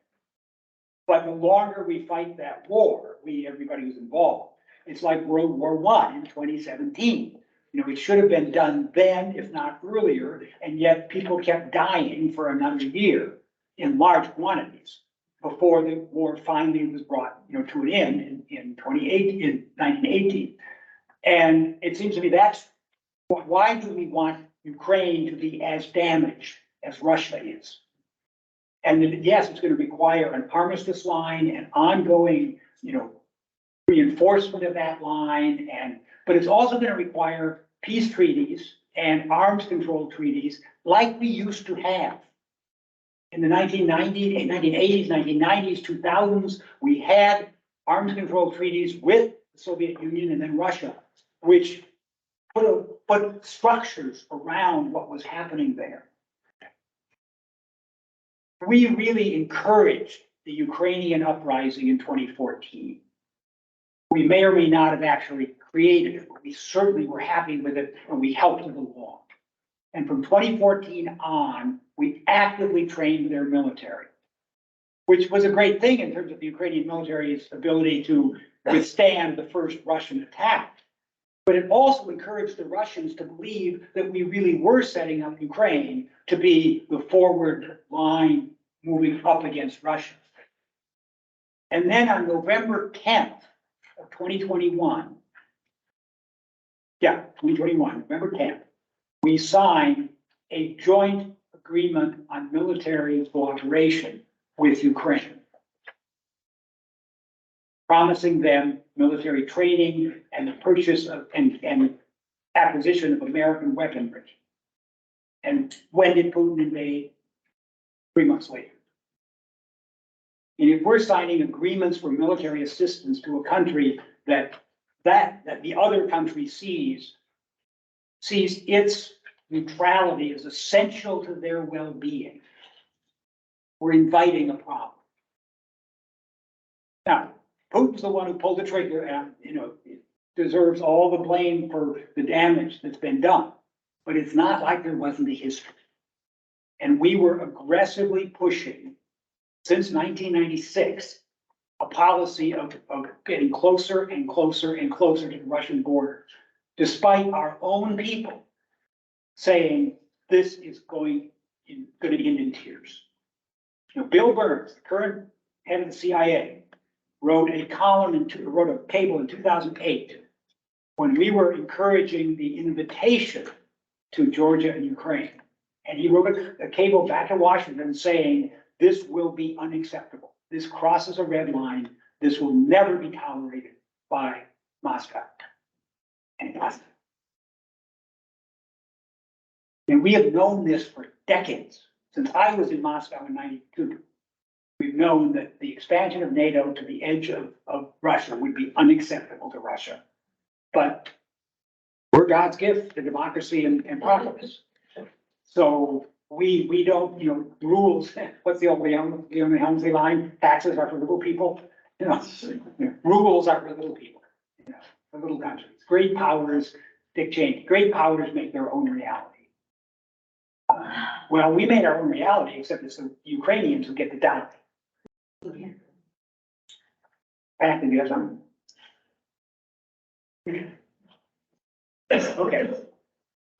But the longer we fight that war, everybody who's involved, it's like World War I in 2017. It should have been done then, if not earlier, and yet people kept dying for another year in large quantities before the war finally was brought, to an end in 1918. And it seems to me that's why do we want Ukraine to be as damaged as Russia is? And yes, it's going to require an armistice line and ongoing, reinforcement of that line, but it's also going to require peace treaties and arms control treaties like we used to have. In the 1990s, 1980s, 1990s, 2000s, we had arms control treaties with the Soviet Union and then Russia, which put structures around what was happening there. We really encouraged the Ukrainian uprising in 2014. We may or may not have actually created it, but we certainly were happy with it and we helped it along. And from 2014 on, we actively trained their military, which was a great thing in terms of the Ukrainian military's ability to withstand the first Russian attack. But it also encouraged the Russians to believe that we really were setting up Ukraine to be the forward line moving up against Russia. And then on November 10th of 2021, November 10th, we signed a joint agreement on military cooperation with Ukraine, promising them military training and the purchase of and acquisition of American weaponry. And when did Putin invade? 3 months later. And if we're signing agreements for military assistance to a country that the other country sees its neutrality as essential to their well-being, we're inviting a problem. Now, Putin's the one who pulled the trigger and, deserves all the blame for the damage that's been done. But it's not like there wasn't a history. And we were aggressively pushing, since 1996, a policy of getting closer and closer and closer to the Russian border. despite our own people saying this is going to end in tears. You know, Bill Burns, the current head of the CIA, wrote a cable in 2008 when we were encouraging the invitation to Georgia and Ukraine. And he wrote a cable back to Washington saying, this will be unacceptable. This crosses a red line. This will never be tolerated by Moscow. And it wasn't. And we have known this for decades. Since I was in Moscow in '92, we've known that the expansion of NATO to the edge of Russia would be unacceptable to Russia. But we're God's gift to democracy and progress. So we don't, you know, rules, what's the old Helmsley line? Taxes are for little people. You know, rules are for little people, you know, for little countries. Great powers dictate, great powers make their own reality. Well, we made our own reality, except it's the Ukrainians who get the down. Back to the other. Okay.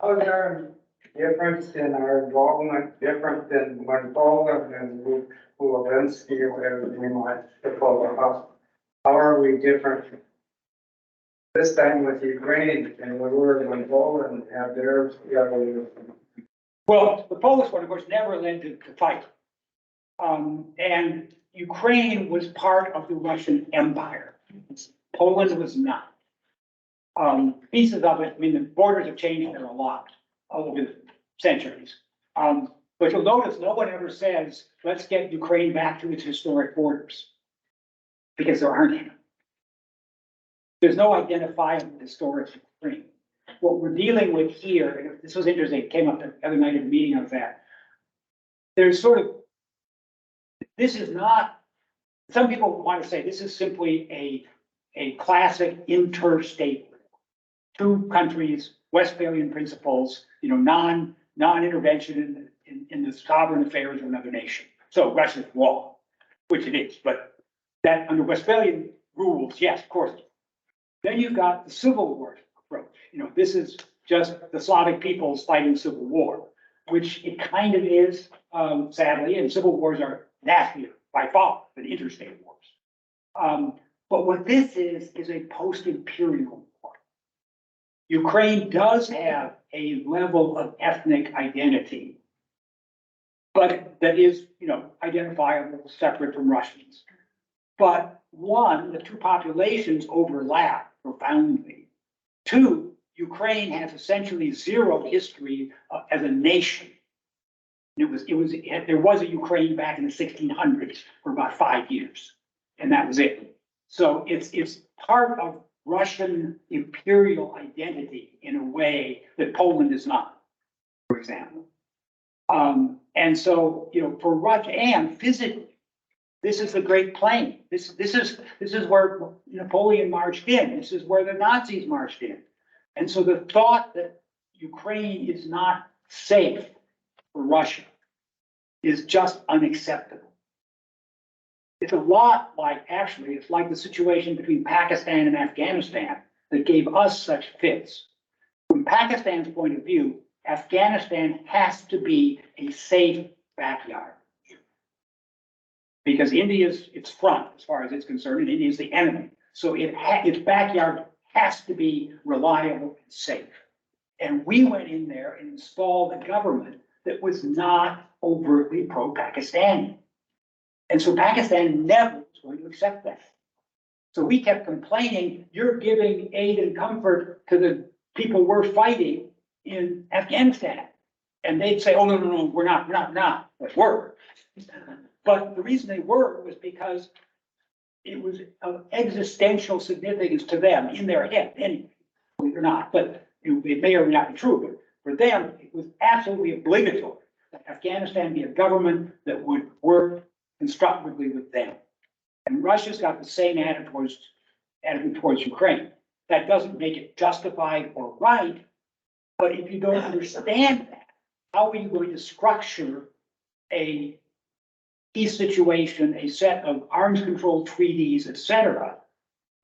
How is our difference in our involvement different than when Poland and Zelensky or whatever we might call it? How are we different this time with Ukraine and we were when Poland had their revolution? Well, the Polish one, of course, never led to fight. And Ukraine was part of the Russian Empire. Poland was not. Pieces of it, I mean, the borders have changed there a lot over the centuries. But you'll notice no one ever says, let's get Ukraine back to its historic borders. Because there aren't any. There's no identifiable historic Ukraine. What we're dealing with here, and this was interesting, it came up the other night at a meeting of that. There's sort of, this is not, some people want to say this is simply a classic interstate, two countries, Westphalian principles, you know, non-intervention in the sovereign affairs of another nation. So Russia's wrong, which it is, but that under Westphalian rules, yes, of course. Then you've got the Civil War approach. You know, this is just the Slavic peoples fighting civil war, which it kind of is, sadly, and civil wars are nastier by far than interstate wars. But what this is a post-imperial war. Ukraine does have a level of ethnic identity, but that is, you know, identifiable separate from Russians. But one, the two populations overlap profoundly. Two, Ukraine has essentially zero history as a nation. There was a Ukraine back in the 1600s for about 5 years, and that was it. So it's part of Russian imperial identity in a way that Poland is not, for example. And so, you know, for Russia and physically, this is the Great Plain. This is where Napoleon marched in. This is where the Nazis marched in. And so the thought that Ukraine is not safe for Russia is just unacceptable. It's a lot like, actually, it's like the situation between Pakistan and Afghanistan that gave us such fits. From Pakistan's point of view, Afghanistan has to be a safe backyard. Because India's its front, as far as it's concerned, and India's the enemy. So its backyard has to be reliable and safe. And we went in there and installed a government that was not overtly pro-Pakistani. And so Pakistan never was going to accept that. So we kept complaining, you're giving aid and comfort to the people we're fighting in Afghanistan. And they'd say, oh, no, we're not. But we're. But the reason they were was because it was of existential significance to them in their head, anyway, believe it or not. But it may or may not be true, but for them, it was absolutely obligatory that Afghanistan be a government that would work constructively with them. And Russia's got the same attitude towards Ukraine. That doesn't make it justified or right, but if you don't understand that, how are you going to structure a peace situation, a set of arms control treaties, etc.,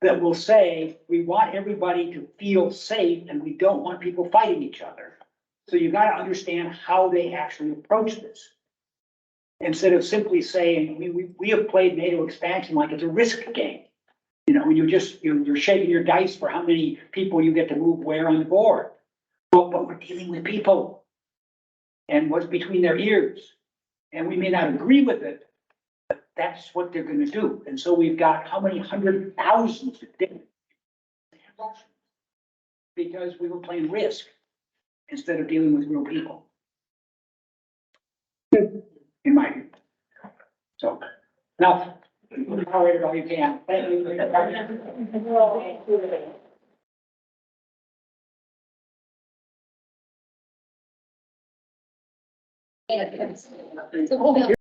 that will say, we want everybody to feel safe and we don't want people fighting each other. So you gotta understand how they actually approach this. Instead of simply saying, we have played NATO expansion like it's a risk game. You know, you're shaking your dice for how many people you get to move where on the board. But we're dealing with people and what's between their ears. And we may not agree with it, but that's what they're gonna do. And so we've got how many hundred thousands of different because we were playing risk instead of dealing with real people. In my view. So, now, power it all you can. Thank you.